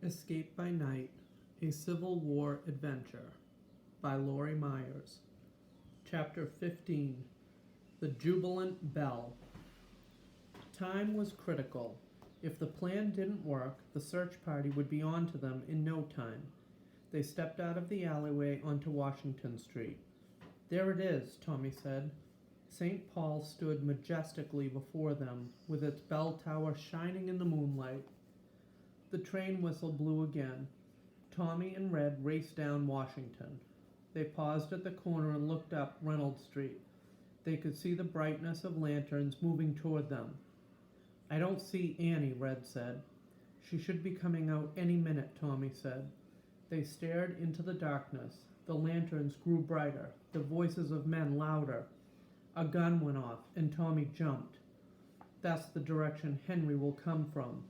Escape by Night, A Civil War Adventure by Lori Myers. Chapter 15, The Jubilant Bell. Time was critical. If the plan didn't work, the search party would be on to them in no time. They stepped out of the alleyway onto Washington Street. There it is, Tommy said. St. Paul stood majestically before them, with its bell tower shining in the moonlight. The train whistle blew again. Tommy and Red raced down Washington. They paused at the corner and looked up Reynolds Street. They could see the brightness of lanterns moving toward them. I don't see Annie, Red said. She should be coming out any minute, Tommy said. They stared into the darkness. The lanterns grew brighter, the voices of men louder. A gun went off, and Tommy jumped. That's the direction Henry will come from.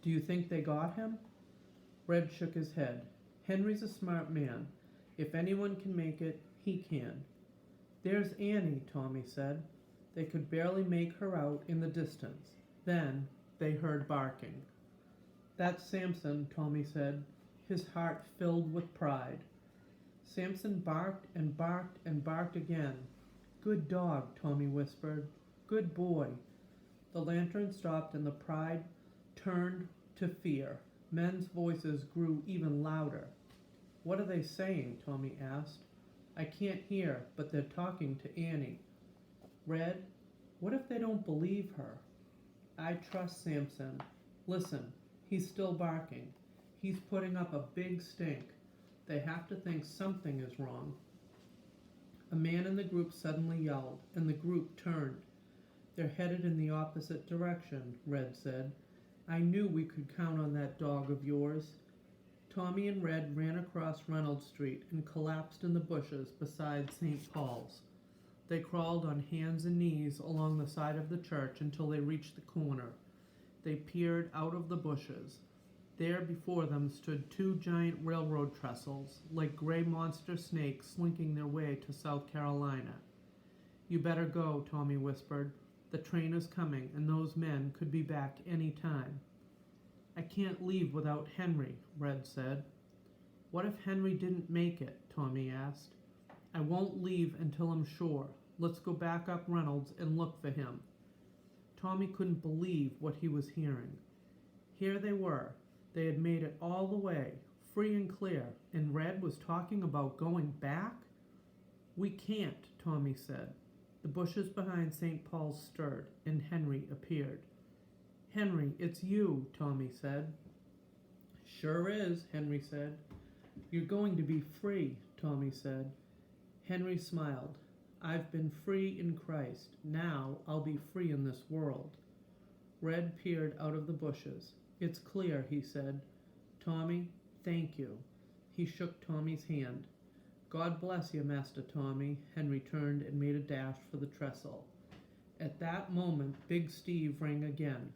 Do you think they got him? Red shook his head. Henry's a smart man. If anyone can make it, he can. There's Annie, Tommy said. They could barely make her out in the distance. Then they heard barking. That's Samson, Tommy said, his heart filled with pride. Samson barked and barked and barked again. Good dog, Tommy whispered. Good boy. The lantern stopped and the pride turned to fear. Men's voices grew even louder. What are they saying? Tommy asked. I can't hear, but they're talking to Annie. Red, what if they don't believe her? I trust Samson. Listen, he's still barking. He's putting up a big stink. They have to think something is wrong. A man in the group suddenly yelled, and the group turned. They're headed in the opposite direction, Red said. I knew we could count on that dog of yours. Tommy and Red ran across Reynolds Street and collapsed in the bushes beside St. Paul's. They crawled on hands and knees along the side of the church until they reached the corner. They peered out of the bushes. There before them stood two giant railroad trestles, like gray monster snakes slinking their way to South Carolina. You better go, Tommy whispered. The train is coming, and those men could be back any time. I can't leave without Henry, Red said. What if Henry didn't make it? Tommy asked. I won't leave until I'm sure. Let's go back up Reynolds and look for him. Tommy couldn't believe what he was hearing. Here they were. They had made it all the way, free and clear, and Red was talking about going back? We can't, Tommy said. The bushes behind St. Paul's stirred, and Henry appeared. Henry, it's you, Tommy said. Sure is, Henry said. You're going to be free, Tommy said. Henry smiled. I've been free in Christ. Now I'll be free in this world. Red peered out of the bushes. It's clear, he said. Tommy, thank you. He shook Tommy's hand. God bless you, Master Tommy. Henry turned and made a dash for the trestle. At that moment, Big Steve rang again.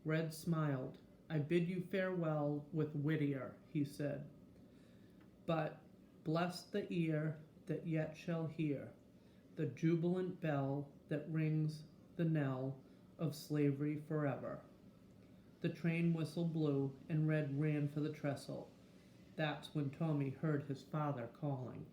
Red smiled. I bid you farewell with Whittier, he said. But bless the ear that yet shall hear the jubilant bell that rings the knell of slavery forever. The train whistle blew, and Red ran for the trestle. That's when Tommy heard his father calling.